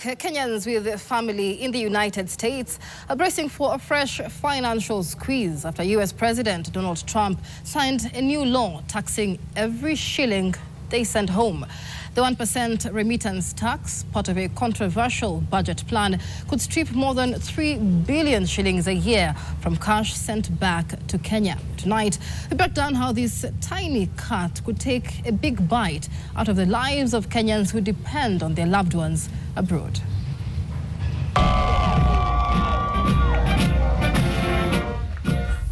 Kenyans with a family in the United States are bracing for a fresh financial squeeze after U.S. President Donald Trump signed a new law taxing every shilling they send home. The 1% remittance tax, part of a controversial budget plan, could strip more than 3 billion shillings a year from cash sent back to Kenya. Tonight, we break down how this tiny cut could take a big bite out of the lives of Kenyans who depend on their loved ones abroad.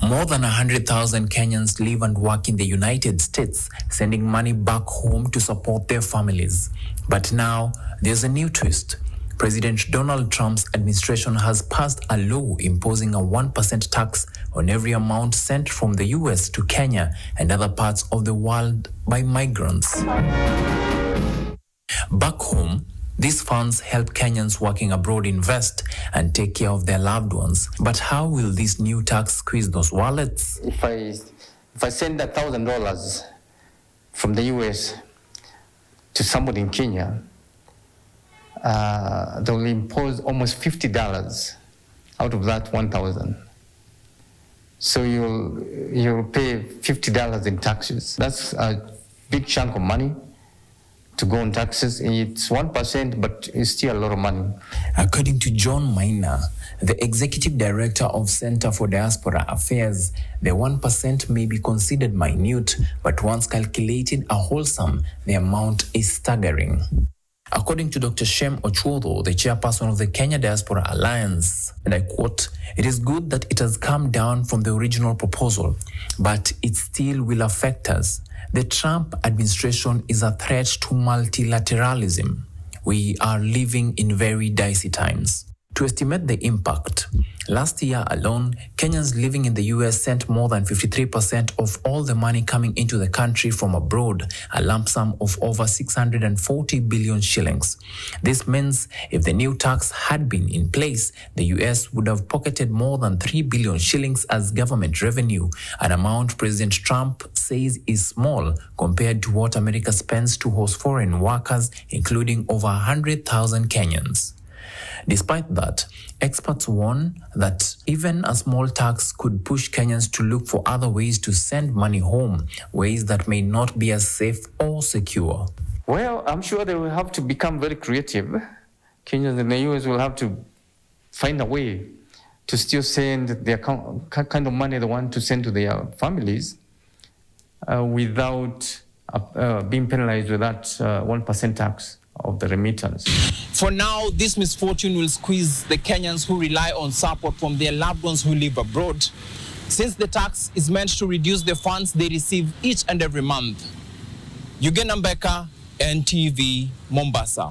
More than 100,000 Kenyans live and work in the United States, sending money back home to support their families. But now, there's a new twist. President Donald Trump's administration has passed a law imposing a 1% tax on every amount sent from the U.S. to Kenya and other parts of the world by migrants. Back home, these funds help Kenyans working abroad invest and take care of their loved ones. But how will this new tax squeeze those wallets? If I send $1,000 from the US to somebody in Kenya, they will impose almost $50 out of that 1,000. So you'll pay $50 in taxes. That's a big chunk of money to go on taxes. It's 1%, but it's still a lot of money. According to John Maina, the executive director of Center for Diaspora Affairs, the 1% may be considered minute, but once calculated a wholesome, the amount is staggering. According to Dr. Shem Ochuodho, the chairperson of the Kenya Diaspora Alliance, and I quote, "It is good that it has come down from the original proposal, but it still will affect us. The Trump administration is a threat to multilateralism. We are living in very dicey times." To estimate the impact, last year alone, Kenyans living in the US sent more than 53% of all the money coming into the country from abroad, a lump sum of over 640 billion shillings. This means if the new tax had been in place, the US would have pocketed more than 3 billion shillings as government revenue, an amount President Trump says is small compared to what America spends to host foreign workers, including over 100,000 Kenyans. Despite that, experts warn that even a small tax could push Kenyans to look for other ways to send money home, ways that may not be as safe or secure. Well, I'm sure they will have to become very creative. Kenyans in the US will have to find a way to still send the kind of money they want to send to their families without being penalized with that 1% tax of the remittance. For now, this misfortune will squeeze the Kenyans who rely on support from their loved ones who live abroad, since the tax is meant to reduce the funds they receive each and every month. Eugene Mbeka, NTV, Mombasa.